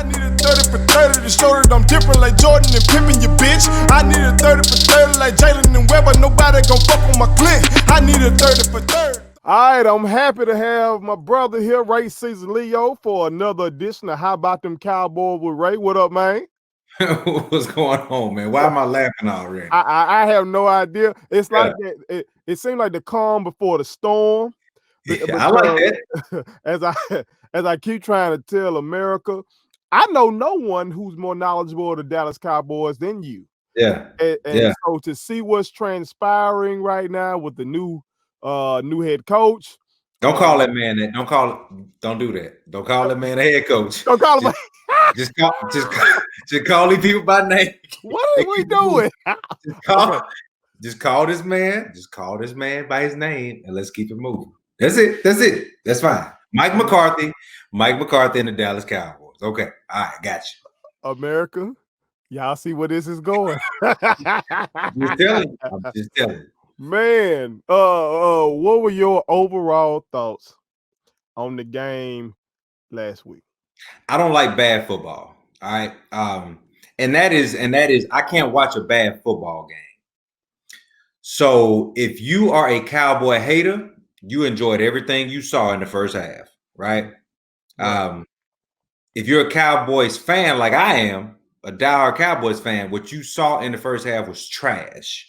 I need a 30 for 30 to show that I'm different like Jordan and Pippen, you bitch. I need a 30 for 30 like Jalen and Webber. Nobody gon' fuck on my clique. I need a 30 for 30. All right, I'm happy to have my brother here, Ray Caesar Leo, for another edition of How About Them Cowboys with Ray. What up, man? What's going on, man? Why am I laughing already? I have no idea. It's like that. It seemed like the calm before the storm. I like that. As I keep trying to tell America, I know no one who's more knowledgeable of the Dallas Cowboys than you. Yeah. And so to see what's transpiring right now with the new head coach. Don't call that man that. Don't do that. Don't call that man a head coach. Don't call him. Just call these people by name. What are we doing? Just call this man. Just call this man by his name, and let's keep it moving. That's it. That's fine. Mike McCarthy and the Dallas Cowboys. Okay. All right. Got you. America, y'all see where this is going. I'm just telling. Man, what were your overall thoughts on the game last week? I don't like bad football. All right. And that is I can't watch a bad football game. So if you are a Cowboy hater, you enjoyed everything you saw in the first half, right? If you're a Cowboys fan like I am, a diehard Cowboys fan, what you saw in the first half was trash.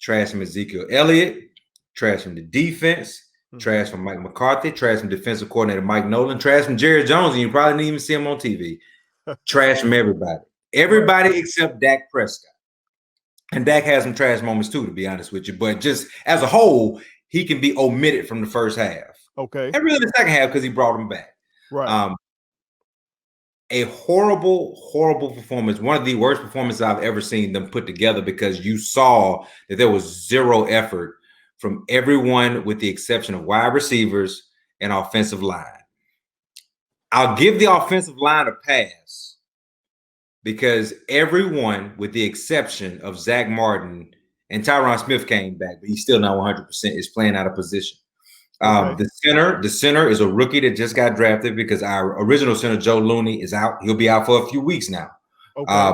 Trash from Ezekiel Elliott, trash from the defense, trash from Mike McCarthy, trash from defensive coordinator Mike Nolan, trash from Jerry Jones, and you probably didn't even see him on TV. Trash from everybody. Everybody except Dak Prescott. And Dak has some trash moments too, to be honest with you. But just as a whole, he can be omitted from the first half. Okay. And really the second half because he brought him back. Right. A horrible, horrible performance. One of the worst performances I've ever seen them put together because you saw that there was zero effort from everyone with the exception of wide receivers and offensive line. I'll give the offensive line a pass because everyone with the exception of Zach Martin and Tyron Smith came back, but he's still not 100%, is playing out of position. Okay. The center is a rookie that just got drafted because our original center, Joe Looney, is out. He'll be out for a few weeks now. Okay.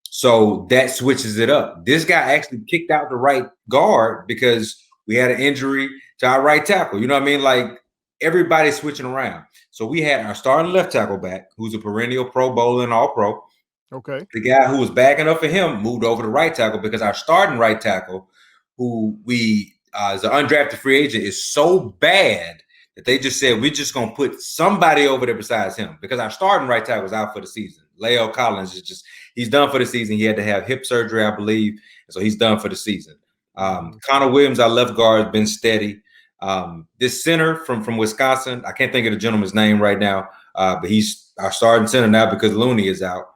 So that switches it up. This guy actually kicked out the right guard because we had an injury to our right tackle. You know what I mean? Like everybody's switching around. So we had our starting left tackle back, who's a perennial Pro Bowler and All-Pro. Okay. The guy who was backing up for him moved over to right tackle because our starting right tackle, who we as an undrafted free agent, is so bad that they just said we're just gonna put somebody over there besides him because our starting right tackle is out for the season. Lael Collins is he's done for the season. He had to have hip surgery, I believe, so he's done for the season. Connor Williams, our left guard, has been steady. This center from Wisconsin, I can't think of the gentleman's name right now, but he's our starting center now because Looney is out.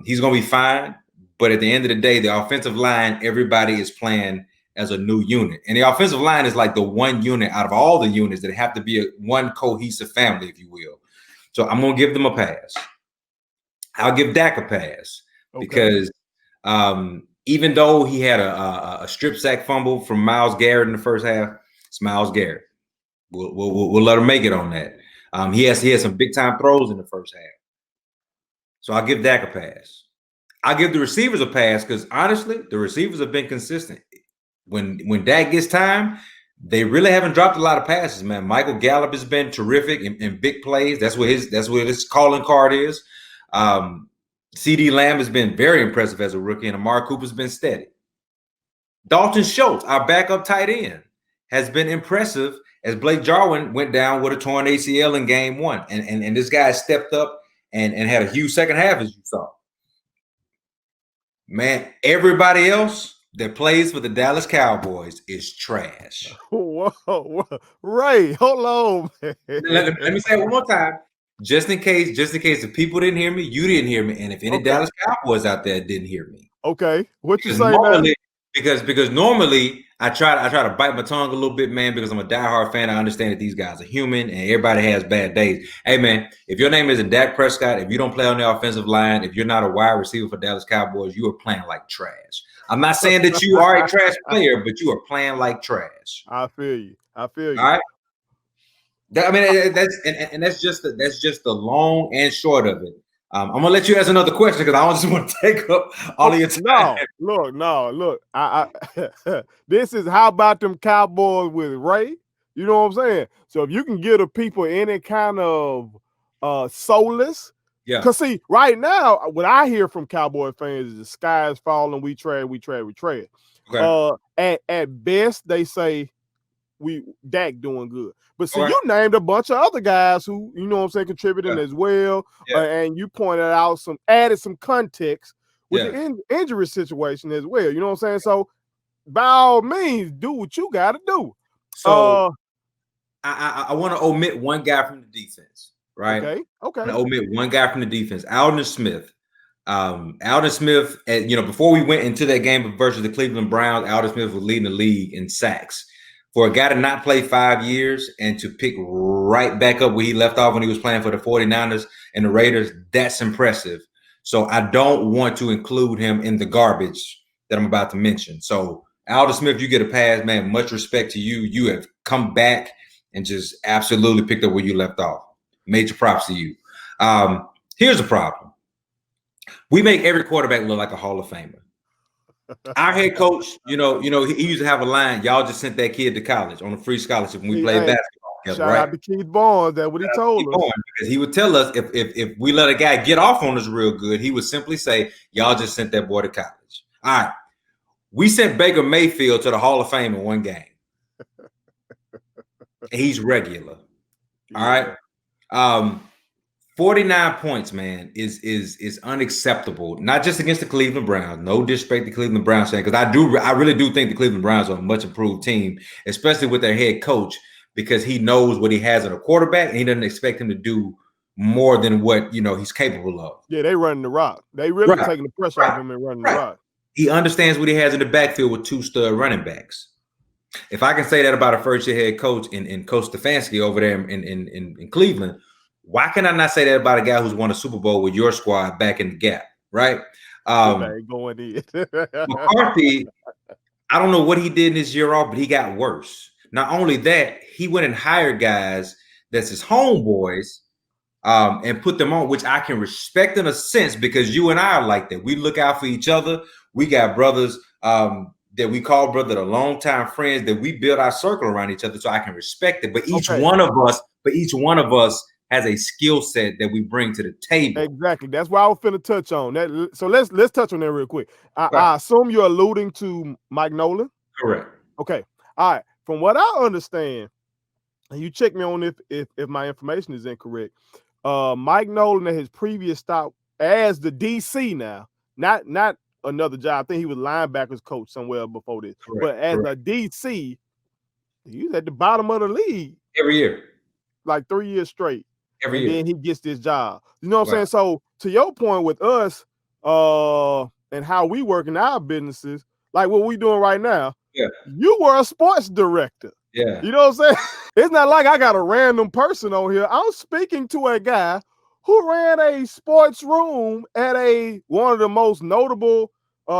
He's gonna be fine, but at the end of the day, the offensive line, everybody is playing as a new unit. And the offensive line is like the one unit out of all the units that have to be one cohesive family, if you will. So I'm going to give them a pass. I'll give Dak a pass because even though he had a strip sack fumble from Myles Garrett in the first half, it's Myles Garrett. We'll let him make it on that. He has some big time throws in the first half. So I'll give Dak a pass. I'll give the receivers a pass because honestly, the receivers have been consistent. When Dak gets time, they really haven't dropped a lot of passes, man. Michael Gallup has been terrific in big plays. That's what his calling card is. CD Lamb has been very impressive as a rookie, and Amari Cooper's been steady. Dalton Schultz, our backup tight end, has been impressive as Blake Jarwin went down with a torn ACL in game one. And this guy stepped up and had a huge second half, as you saw. Man, everybody else that plays for the Dallas Cowboys is trash. Whoa. Ray, hold on, man. Let me say it one more time. Just in case the people didn't hear me, you didn't hear me, and if any Dallas Cowboys out there didn't hear me. Okay. What you say now? Because normally I try to bite my tongue a little bit, man, because I'm a diehard fan. I understand that these guys are human and everybody has bad days. Hey, man, if your name isn't Dak Prescott, if you don't play on the offensive line, if you're not a wide receiver for Dallas Cowboys, you are playing like trash. I'm not saying that you are a trash player, but you are playing like trash. I feel you. All right. That's just the long and short of it. I'm gonna let you ask another question because I don't just want to take up all of your time. Look. This is how about them Cowboys with Ray? You know what I'm saying? So if you can give the people any kind of solace, Yeah. because see, right now, what I hear from Cowboy fans is the sky is falling, we trade. Okay. At best, they say Dak doing good. But see, Okay. you named a bunch of other guys who, you know what I'm saying, contributing as well. Yeah. And you pointed out added some context with Yeah. the injury situation as well. You know what I'm saying? So by all means, do what you gotta do. So I want to omit one guy from the defense, right? Okay. I want to omit one guy from the defense, Alden Smith. Alden Smith, before we went into that game versus the Cleveland Browns, Alden Smith was leading the league in sacks. For a guy to not play 5 years and to pick right back up where he left off when he was playing for the 49ers and the Raiders, that's impressive. So I don't want to include him in the garbage that I'm about to mention. So Alden Smith, you get a pass, man. Much respect to you. You have come back and just absolutely picked up where you left off. Major props to you. Here's the problem. We make every quarterback look like a Hall of Famer. Our head coach, he used to have a line. Y'all just sent that kid to college on a free scholarship when we played basketball together, shout out to Keith Barnes. That's what he told us. Because he would tell us if we let a guy get off on us real good, he would simply say, "Y'all just sent that boy to college." All right, we sent Baker Mayfield to the Hall of Fame in one game. He's regular. All right. 49 points, man, is unacceptable. Not just against the Cleveland Browns. No disrespect to Cleveland Browns, because I really do think the Cleveland Browns are a much improved team, especially with their head coach, because he knows what he has in a quarterback, and he doesn't expect him to do more than what he's capable of. Yeah, they running the rock. They really taking the pressure off him and running the rock. He understands what he has in the backfield with two stud running backs. If I can say that about a first-year head coach in Coach Stefanski over there in Cleveland, why can I not say that about a guy who's won a Super Bowl with your squad back in the gap, right? Going in. McCarthy, I don't know what he did in his year off, but he got worse. Not only that, he went and hired guys that's his homeboys and put them on, which I can respect in a sense because you and I are like that. We look out for each other. We got brothers that we call brother, the longtime friends that we build our circle around each other, so I can respect it. But each one of us has a skill set that we bring to the table. Exactly. That's why I was finna touch on that. So let's touch on that real quick. I assume you're alluding to Mike Nolan. Correct. Okay. All right. From what I understand, and you check me on if my information is incorrect. Mike Nolan at his previous stop as the DC now, not another job. I think he was linebackers coach somewhere before this. Correct. But as a DC, he was at the bottom of the league every year, like 3 years straight. Every year. Then he gets this job. You know what I'm saying? So to your point with us, and how we work in our businesses, like what we doing right now. Yeah. You were a sports director. Yeah. You know what I'm saying? It's not like I got a random person on here. I'm speaking to a guy who ran a sports room at one of the most notable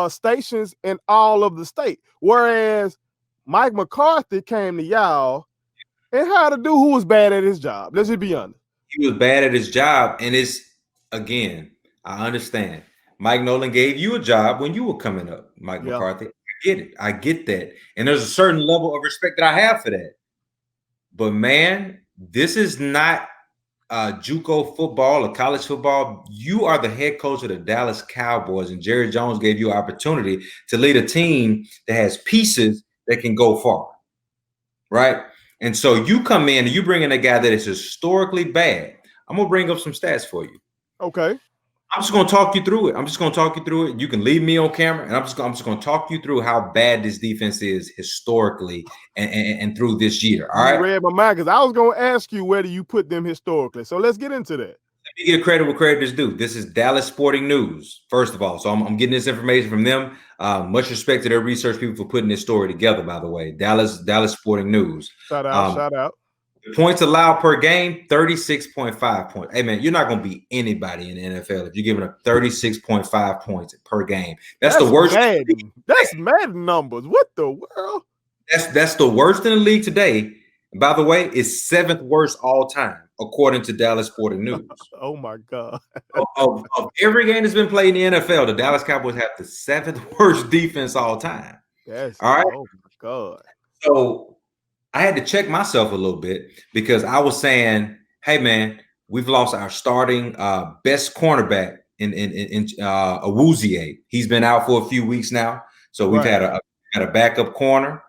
stations in all of the state. Whereas Mike McCarthy came to y'all and had to do who was bad at his job. Let's just be honest. He was bad at his job. And again, I understand. Mike Nolan gave you a job when you were coming up, Mike McCarthy. I get that. And there's a certain level of respect that I have for that. But man, this is not JUCO football or college football. You are the head coach of the Dallas Cowboys, and Jerry Jones gave you an opportunity to lead a team that has pieces that can go far, right? And so you come in and you bring in a guy that is historically bad. I'm going to bring up some stats for you. Okay. I'm just going to talk you through it. You can leave me on camera, and I'm just going to talk you through how bad this defense is historically and through this year. All right. You read my mind because I was going to ask you where do you put them historically. So let's get into that. Let me give credit where credit is due. This is Dallas Sporting News, first of all. So I'm getting this information from them. Much respect to their research people for putting this story together, by the way. Dallas Sporting News. Shout out. The points allowed per game, 36.5 points. Hey, man, you're not going to beat anybody in the NFL if you're giving up 36.5 points per game. That's the worst. That's Madden numbers. What the world? That's the worst in the league today. By the way, is 7th worst all time, according to Dallas Sporting News. Oh my God. Of every game that's been played in the NFL, the Dallas Cowboys have the 7th worst defense all time. That's all right. Oh my God. So I had to check myself a little bit because I was saying, hey man, we've lost our starting best cornerback in Awuzie. He's been out for a few weeks now. So we've had a backup corner.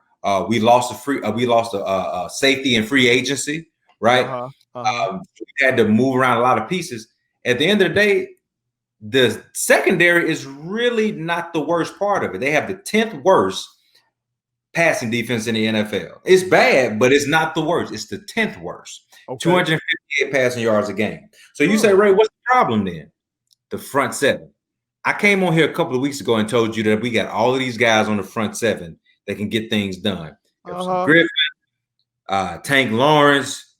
We lost a safety in free agency, right? We had to move around a lot of pieces. At the end of the day, the secondary is really not the worst part of it. They have the 10th worst passing defense in the NFL. It's bad, but it's not the worst. It's the 10th worst. Okay. 258 passing yards a game. So you say, Ray, what's the problem then? The front seven. I came on here a couple of weeks ago and told you that we got all of these guys on the front seven that can get things done. Griffin, Tank Lawrence,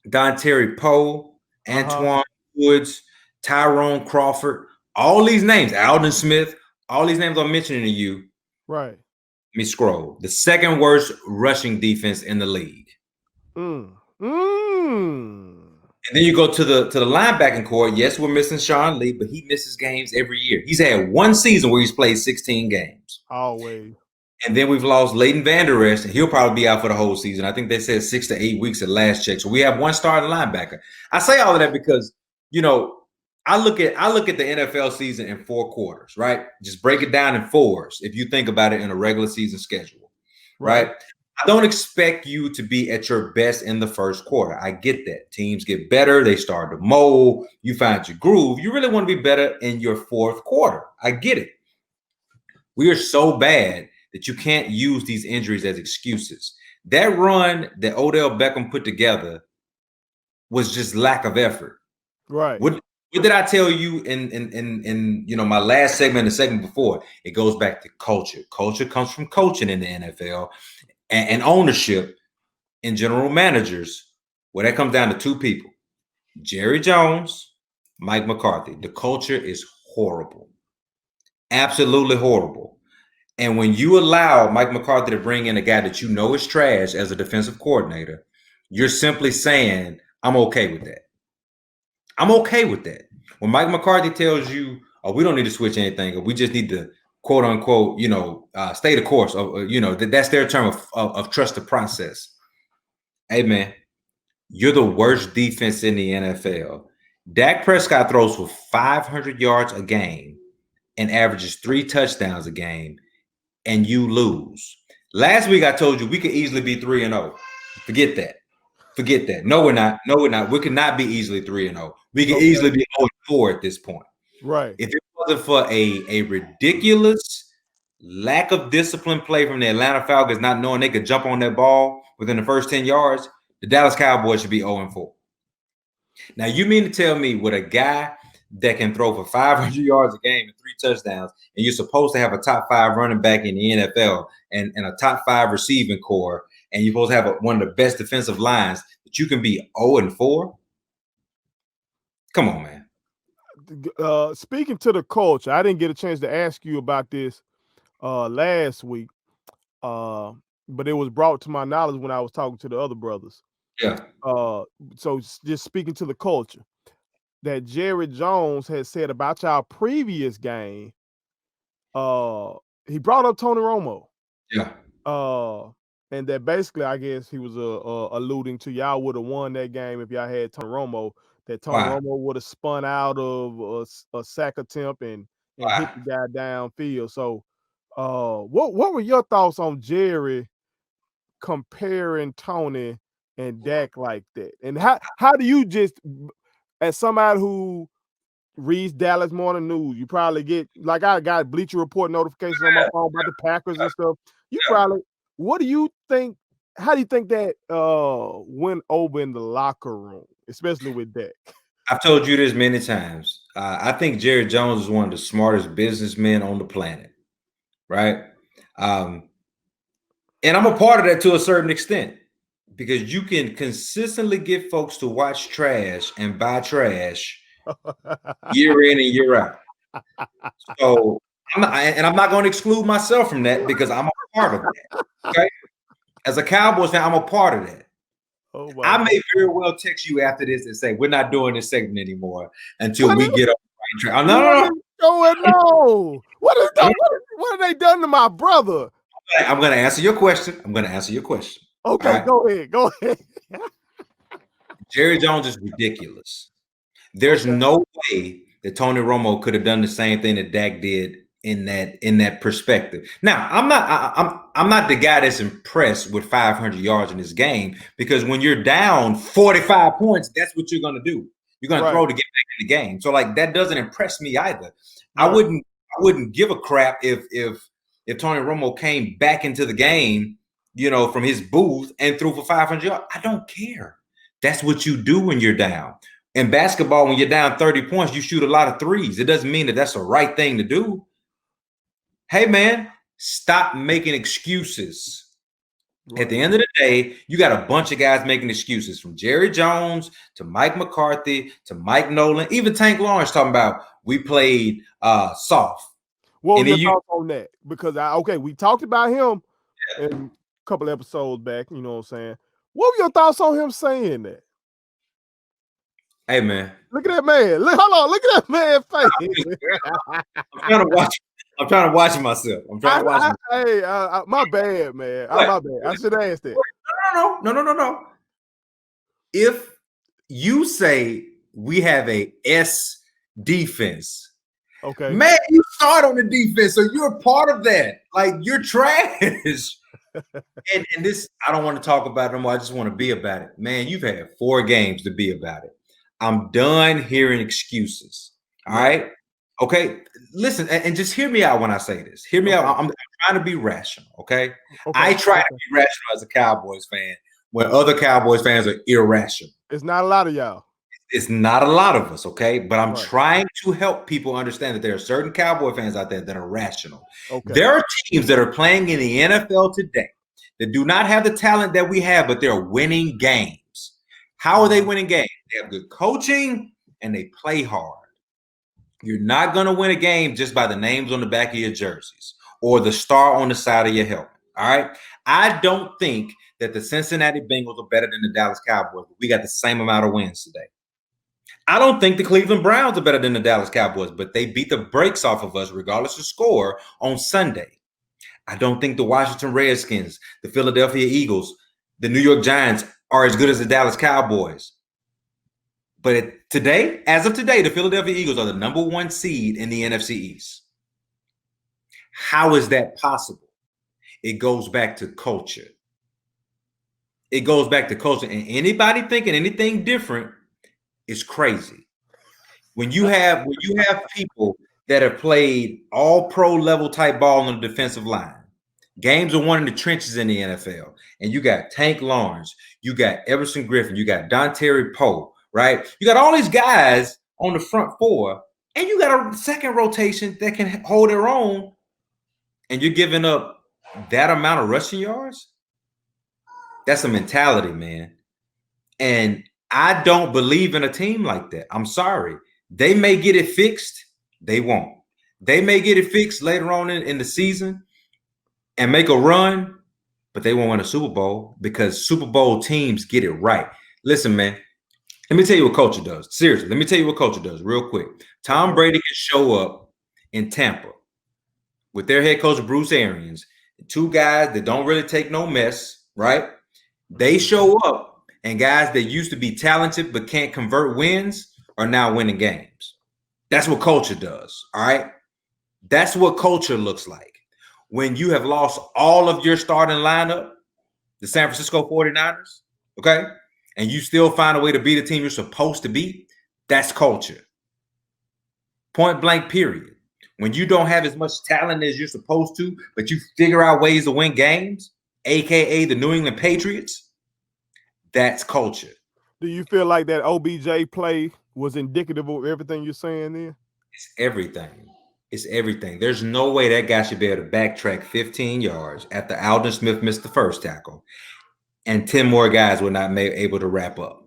Dontari Poe, Antoine Woods, Tyrone Crawford, all these names, Alden Smith, all these names I'm mentioning to you. Right. Let me scroll. The 2nd worst rushing defense in the league. And then you go to the linebacking core. Yes, we're missing Sean Lee, but he misses games every year. He's had one season where he's played 16 games. Always. And then we've lost Leighton Vander Esch, and he'll probably be out for the whole season. I think they said 6 to 8 weeks at last check. So we have one starting linebacker. I say all of that because, I look at the NFL season in 4 quarters, right? Just break it down in 4s if you think about it in a regular season schedule, right? I don't expect you to be at your best in the first quarter. I get that. Teams get better. They start to mold. You find your groove. You really want to be better in your 4th quarter. I get it. We are so bad that you can't use these injuries as excuses. That run that Odell Beckham put together was just lack of effort. Right. What did I tell you in my last segment, the segment before? It goes back to culture. Culture comes from coaching in the NFL and ownership and general managers. Well, that comes down to 2 people, Jerry Jones, Mike McCarthy. The culture is horrible. Absolutely horrible. And when you allow Mike McCarthy to bring in a guy that you know is trash as a defensive coordinator, you're simply saying, I'm okay with that. I'm okay with that. When Mike McCarthy tells you, oh, we don't need to switch anything, or we just need to, quote unquote, stay the course, that's their term of trust the process. Hey, man, you're the worst defense in the NFL. Dak Prescott throws for 500 yards a game and averages 3 touchdowns a game, and you lose. Last week, I told you we could easily be 3-0. Forget that. No, we're not. We could not be easily 3-0. We could easily be 0-4 at this point. Right. If it wasn't for a ridiculous lack of discipline play from the Atlanta Falcons, not knowing they could jump on that ball within the first 10 yards, the Dallas Cowboys should be 0-4. Now, you mean to tell me with a guy that can throw for 500 yards a game and 3 touchdowns, and you're supposed to have a top 5 running back in the NFL and a top 5 receiving core, and you're supposed to have one of the best defensive lines, that you can be 0-4? Come on, man. Speaking to the culture, I didn't get a chance to ask you about this last week, but it was brought to my knowledge when I was talking to the other brothers. Yeah. So just speaking to the culture, that Jerry Jones had said about y'all previous game, he brought up Tony Romo. Yeah. And that basically, I guess he was alluding to y'all would have won that game if y'all had Tony Romo. That Tony Romo would have spun out of a sack attempt and hit the guy downfield. So, what were your thoughts on Jerry comparing Tony and Dak like that? And how do you just, as somebody who reads Dallas Morning News, you probably get, like I got Bleacher Report notifications on my phone about the Packers and stuff. You probably, what do you think? How do you think that went over in the locker room, especially with Dak? I've told you this many times. I think Jerry Jones is one of the smartest businessmen on the planet, right? And I'm a part of that to a certain extent, because you can consistently get folks to watch trash and buy trash year in and year out. So I'm not going to exclude myself from that, because I'm a part of that. Okay, as a Cowboys fan, I'm a part of that. Oh my I God. may very well text you after this and say we're not doing this segment anymore until we get on the right track. Oh, What is going on? What is that? What have they done to my brother? I'm going to answer your question. Okay, All right? go ahead. Jerry Jones is ridiculous. There's no way that Tony Romo could have done the same thing that Dak did in that perspective. Now, I'm not the guy that's impressed with 500 yards in this game, because when you're down 45 points, that's what you're going to do. You're going to throw to get back in the game. So like that doesn't impress me either. I wouldn't give a crap if Tony Romo came back into the game, from his booth and threw for 500 yards. I don't care. That's what you do when you're down. In basketball, when you're down 30 points, you shoot a lot of threes. It doesn't mean that that's the right thing to do. Hey, man, stop making excuses. Right. At the end of the day, you got a bunch of guys making excuses, from Jerry Jones to Mike McCarthy to Mike Nolan, even Tank Lawrence talking about we played soft. What was your thoughts on that? Because we talked about him in a couple episodes back, you know what I'm saying? What were your thoughts on him saying that? Hey, man. Look at that man. Look at that man's face. I'm trying to watch myself. Hey, my bad, man. My bad. I should have asked that. No. If you say we have a S defense, okay, man, you start on the defense, so you're part of that. Like, you're trash. and this, I don't want to talk about it anymore. I just want to be about it. Man, you've had 4 games to be about it. I'm done hearing excuses. All right. Okay. Listen, and just hear me out when I say this. Hear me out. I'm trying to be rational. Okay. I try to be rational as a Cowboys fan when other Cowboys fans are irrational. It's not a lot of y'all. It's not a lot of us. Okay. But I'm trying to help people understand that there are certain Cowboy fans out there that are rational. Okay. There are teams that are playing in the NFL today that do not have the talent that we have, but they're winning games. How are they winning games? They have good coaching and they play hard. You're not going to win a game just by the names on the back of your jerseys or the star on the side of your helmet. All right. I don't think that the Cincinnati Bengals are better than the Dallas Cowboys, but we got the same amount of wins today. I don't think the Cleveland Browns are better than the Dallas Cowboys, but they beat the brakes off of us regardless of score on Sunday. I don't think the Washington Redskins, the Philadelphia Eagles, the New York Giants are as good as the Dallas Cowboys. But today, as of today, the Philadelphia Eagles are the number 1 seed in the NFC East. How is that possible? It goes back to culture. It goes back to culture. And anybody thinking anything different is crazy. When you have people that have played all pro level type ball on the defensive line, games are won in the trenches in the NFL, and you got Tank Lawrence, you got Everson Griffin, you got Dontari Poe, right? You got all these guys on the front 4, and you got a second rotation that can hold their own, and you're giving up that amount of rushing yards? That's a mentality, man. And I don't believe in a team like that. I'm sorry. They may get it fixed. They won't. They may get it fixed later on in the season and make a run, but they won't win a Super Bowl because Super Bowl teams get it right. Listen, man, let me tell you what culture does. Seriously, let me tell you what culture does real quick. Tom Brady can show up in Tampa with their head coach, Bruce Arians, 2 guys that don't really take no mess, right? They show up, and guys that used to be talented but can't convert wins are now winning games. That's what culture does, all right? That's what culture looks like. When you have lost all of your starting lineup, the San Francisco 49ers, okay, and you still find a way to beat a team you're supposed to beat, that's culture. Point blank, period. When you don't have as much talent as you're supposed to, but you figure out ways to win games, aka the New England Patriots, that's culture. Do you feel like that OBJ play was indicative of everything you're saying there? It's everything. It's everything. There's no way that guy should be able to backtrack 15 yards after Aldon Smith missed the first tackle, and 10 more guys were not able to wrap up.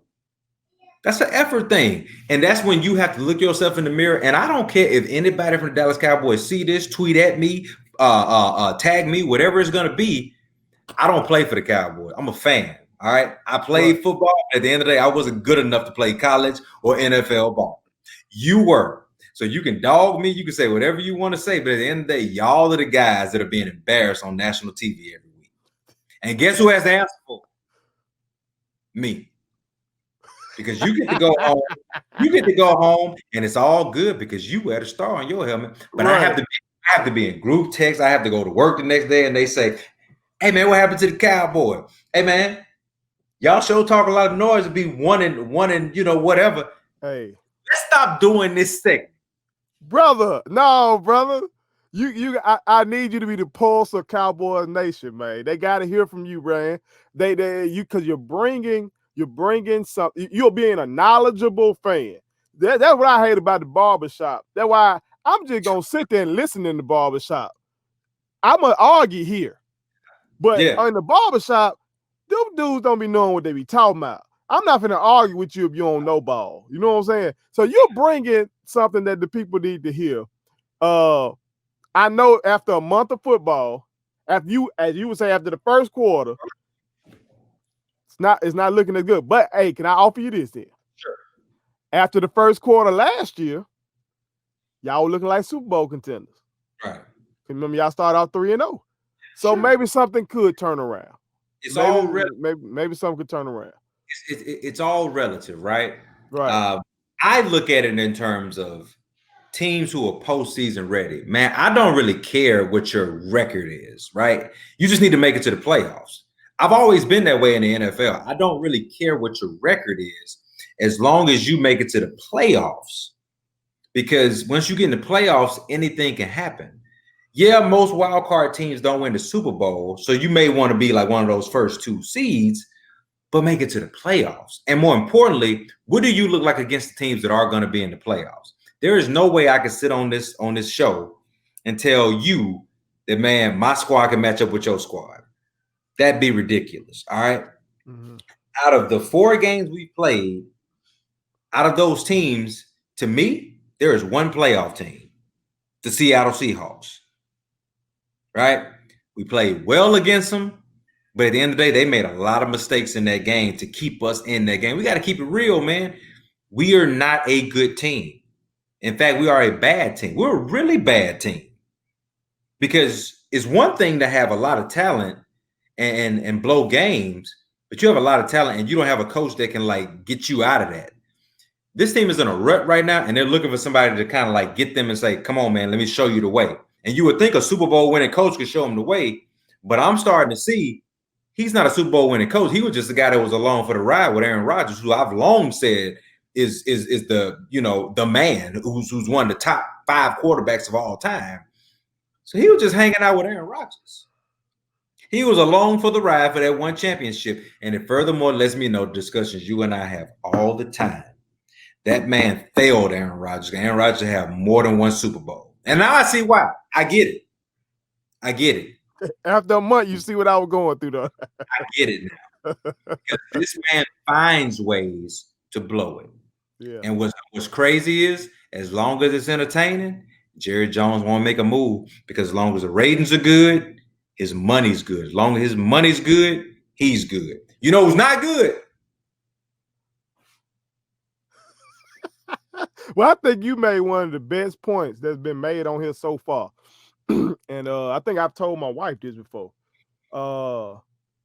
That's an effort thing. And that's when you have to look yourself in the mirror. And I don't care if anybody from the Dallas Cowboys see this, tweet at me, tag me, whatever it's going to be. I don't play for the Cowboys. I'm a fan. All right. I played football. At the end of the day, I wasn't good enough to play college or NFL ball. You were. So you can dog me. You can say whatever you want to say. But at the end of the day, y'all are the guys that are being embarrassed on national TV every week. And guess who has the answer for it? Me. Because you get to go home. You get to go home, and it's all good because you wear the star on your helmet. But I have to be in group text. I have to go to work the next day, and they say, "Hey man, what happened to the Cowboys? Hey man, y'all sure talk a lot of noise to be one and whatever. Hey, let's stop doing this thing, brother. No, brother. I need you to be the pulse of Cowboys Nation, man. They got to hear from you, man. Because you're bringing something. You're being a knowledgeable fan. That's what I hate about the barbershop. That's why I'm just gonna sit there and listen in the barbershop. I'm gonna argue here, but in the barbershop, them dudes don't be knowing what they be talking about. I'm not finna argue with you if you don't know ball. You know what I'm saying? So you're bringing something that the people need to hear. I know after a month of football, as you would say, after the first quarter, it's not looking as good. But hey, can I offer you this then? Sure. After the first quarter last year, y'all were looking like Super Bowl contenders. Right. Remember, y'all started out 3-0. So maybe something could turn around. It's all relative. Maybe something could turn around. It's all relative, right? Right. I look at it in terms of teams who are postseason ready. Man, I don't really care what your record is, right? You just need to make it to the playoffs. I've always been that way in the NFL. I don't really care what your record is as long as you make it to the playoffs. Because once you get in the playoffs, anything can happen. Yeah, most wild card teams don't win the Super Bowl, so you may want to be like one of those first two seeds, but make it to the playoffs. And more importantly, what do you look like against the teams that are going to be in the playoffs? There is no way I can sit on this show and tell you that, man, my squad can match up with your squad. That'd be ridiculous. All right. Mm-hmm. Out of the 4 games we played, out of those teams, to me, there is one playoff team, the Seattle Seahawks. Right? We played well against them, but at the end of the day, they made a lot of mistakes in that game to keep us in that game. We got to keep it real, man. We are not a good team. In fact, we are a bad team. We're a really bad team. Because it's one thing to have a lot of talent and blow games, but you have a lot of talent and you don't have a coach that can like get you out of that. This team is in a rut right now, and they're looking for somebody to kind of like get them and say, come on, man, let me show you the way. And you would think a Super Bowl winning coach could show him the way, but I'm starting to see he's not a Super Bowl winning coach. He was just the guy that was along for the ride with Aaron Rodgers, who I've long said is the the man who's one of the top 5 quarterbacks of all time. So he was just hanging out with Aaron Rodgers. He was along for the ride for that one championship, and it furthermore lets me know discussions you and I have all the time. That man failed Aaron Rodgers. Aaron Rodgers have more than one Super Bowl. And now I see why. I get it. After a month, you see what I was going through, though. I get it now. Because this man finds ways to blow it. Yeah. And what's crazy is, as long as it's entertaining, Jerry Jones won't make a move, because as long as the ratings are good, his money's good. As long as his money's good, he's good. You know who's not good? Well, I think you made one of the best points that's been made on here so far. And I think I've told my wife this before.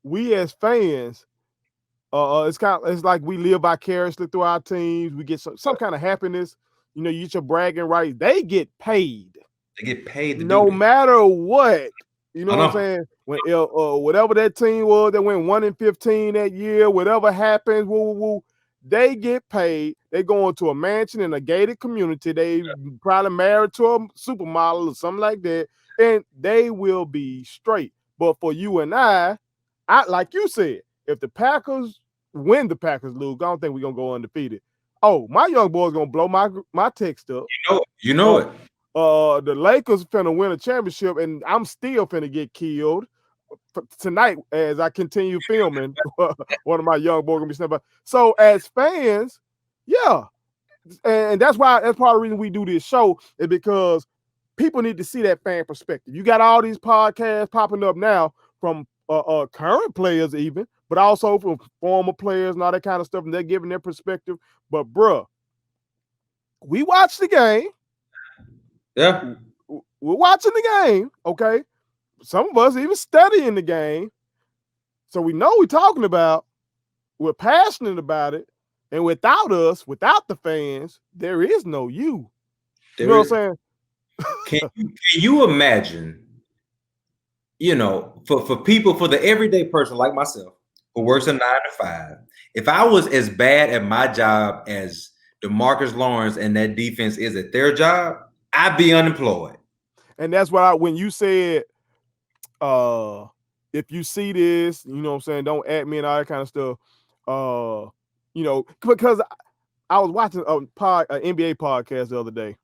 We as fans, it's like we live vicariously through our teams. We get some kind of happiness. You know, you get your bragging rights. They get paid. They get paid no matter what. You know what I'm saying? When whatever that team was that went 1-15 that year, whatever happens, they get paid. They go into a mansion in a gated community. They probably married to a supermodel or something like that, and they will be straight. But for you and I like you said, if the Packers win, the Packers lose, I don't think we're gonna go undefeated. Oh, my young boy's gonna blow my text up. You know it. The Lakers finna win a championship, and I'm still finna get killed tonight as I continue filming. One of my young boys gonna be snapping. So as fans, yeah, and that's part of the reason we do this show, is because people need to see that fan perspective. You got all these podcasts popping up now from current players, even but also from former players and all that kind of stuff, and they're giving their perspective. But bruh, we watched the game. Yeah. We're watching the game, okay? Some of us even studying the game. So we know we're talking about, we're passionate about it. And without us, without the fans, there is no you. You know what I'm saying? Can you imagine, for people, for the everyday person like myself who works a 9 to 5, if I was as bad at my job as DeMarcus Lawrence and that defense is at their job, I'd be unemployed. And that's why when you said, if you see this, you know what I'm saying, don't at me and all that kind of stuff. Because I was watching an NBA podcast the other day.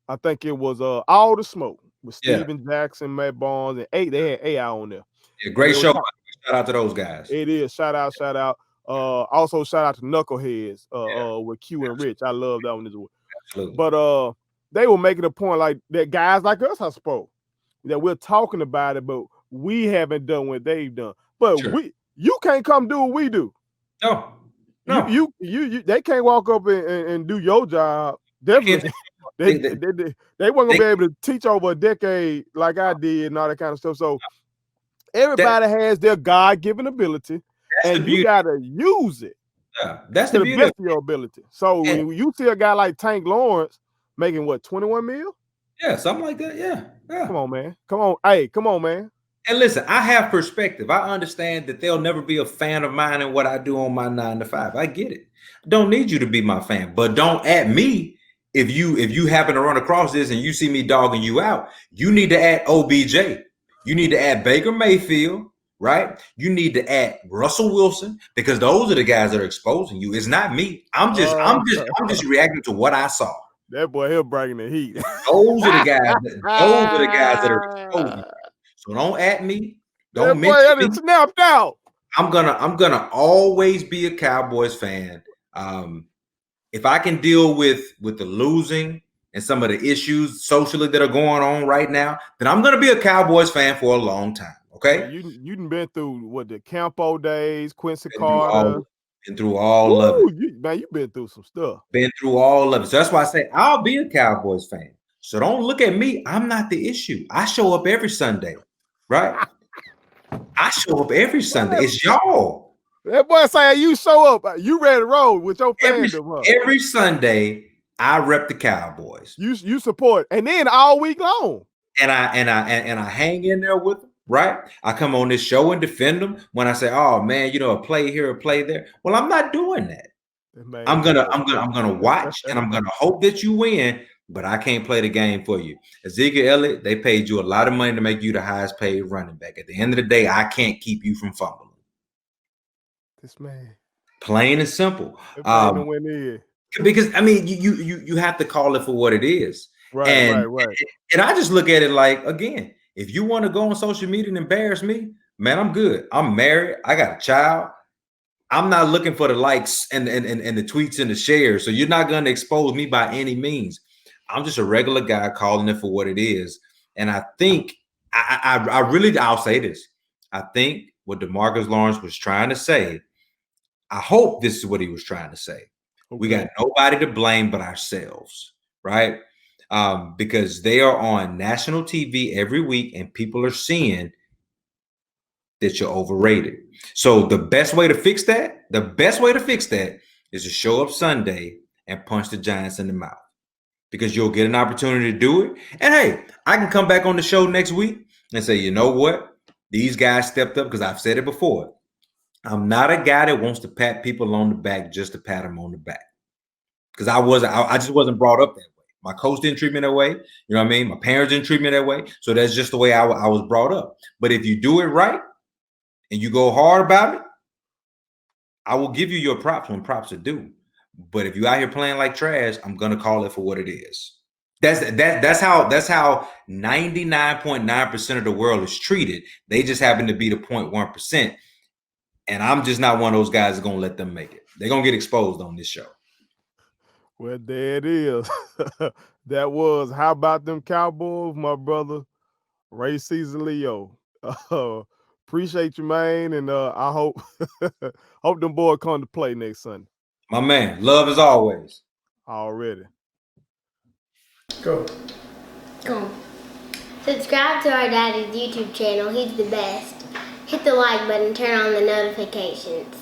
I think it was All the Smoke with Steven Jackson, Matt Barnes, and they had AI on there. Yeah, great show. Shout out to those guys. It is. Shout out. Also shout out to Knuckleheads with Q and Rich. I love that one as well. Absolutely. But they were making a point like that guys like us, I suppose, that we're talking about it, but we haven't done what they've done. But you can't come do what we do. No. You they can't walk up and do your job. Definitely. They weren't gonna be able to teach over a decade like I did and all that kind of stuff. So everybody has their God-given ability, and you gotta use it. Yeah, that's to the best of your ability. So when you see a guy like Tank Lawrence making what, 21 mil? Yeah, something like that. Yeah. Come on, man. Come on. Hey, come on, man. And listen, I have perspective. I understand that they'll never be a fan of mine and what I do on my 9 to 5. I get it. Don't need you to be my fan, but don't at me. If you happen to run across this and you see me dogging you out, you need to add OBJ. You need to add Baker Mayfield, right? You need to add Russell Wilson, because those are the guys that are exposing you. It's not me. I'm just reacting to what I saw. That boy, he'll bring the heat. Those are the guys. Those are the guys that are exposing you. So don't at me. Don't mention me. Snapped out. I'm gonna always be a Cowboys fan. If I can deal with the losing and some of the issues socially that are going on right now, then I'm gonna be a Cowboys fan for a long time. Okay. You done been through what, the Campo days, Quincy Carter. Been through all of it. Man, you've been through some stuff. Been through all of it. So that's why I say I'll be a Cowboys fan. So don't look at me. I'm not the issue. I show up every Sunday, right? I show up every Sunday. It's y'all. That boy say you show up, you ready to roll with your fandom. Every Sunday, I rep the Cowboys. You support, and then all week long. And I hang in there with them, right? I come on this show and defend them when I say, "Oh man, a play here, a play there." Well, I'm not doing that. Man, I'm gonna watch and I'm gonna hope that you win, but I can't play the game for you. Ezekiel Elliott, they paid you a lot of money to make you the highest paid running back. At the end of the day, I can't keep you from fumbling. This man, plain and simple. Because I mean, you have to call it for what it is. Right. And I just look at it like, again, if you want to go on social media and embarrass me, man, I'm good. I'm married. I got a child. I'm not looking for the likes and the tweets and the shares. So you're not going to expose me by any means. I'm just a regular guy calling it for what it is. And I think I'll say this. I think what DeMarcus Lawrence was trying to say, I hope this is what he was trying to say. Okay. We got nobody to blame but ourselves, right? Because they are on national TV every week and people are seeing that you're overrated. So the best way to fix that is to show up Sunday and punch the Giants in the mouth, because you'll get an opportunity to do it. And hey, I can come back on the show next week and say, you know what? These guys stepped up, because I've said it before. I'm not a guy that wants to pat people on the back just to pat them on the back, because I just wasn't brought up that way. My coach didn't treat me that way. You know what I mean? My parents didn't treat me that way. So that's just the way I was brought up. But if you do it right and you go hard about it, I will give you your props when props are due. But if you out here playing like trash, I'm gonna call it for what it is. That's how 99.9% of the world is treated. They just happen to be the 0.1%. And I'm just not one of those guys that's gonna let them make it. They're gonna get exposed on this show. Well, there it is. That was How About Them Cowboys, my brother, Ray Cesar Leo. Appreciate you, man, and I hope hope them boys come to play next Sunday. My man, love as always. Already. Go. Subscribe to our daddy's YouTube channel. He's the best. Hit the like button, turn on the notifications.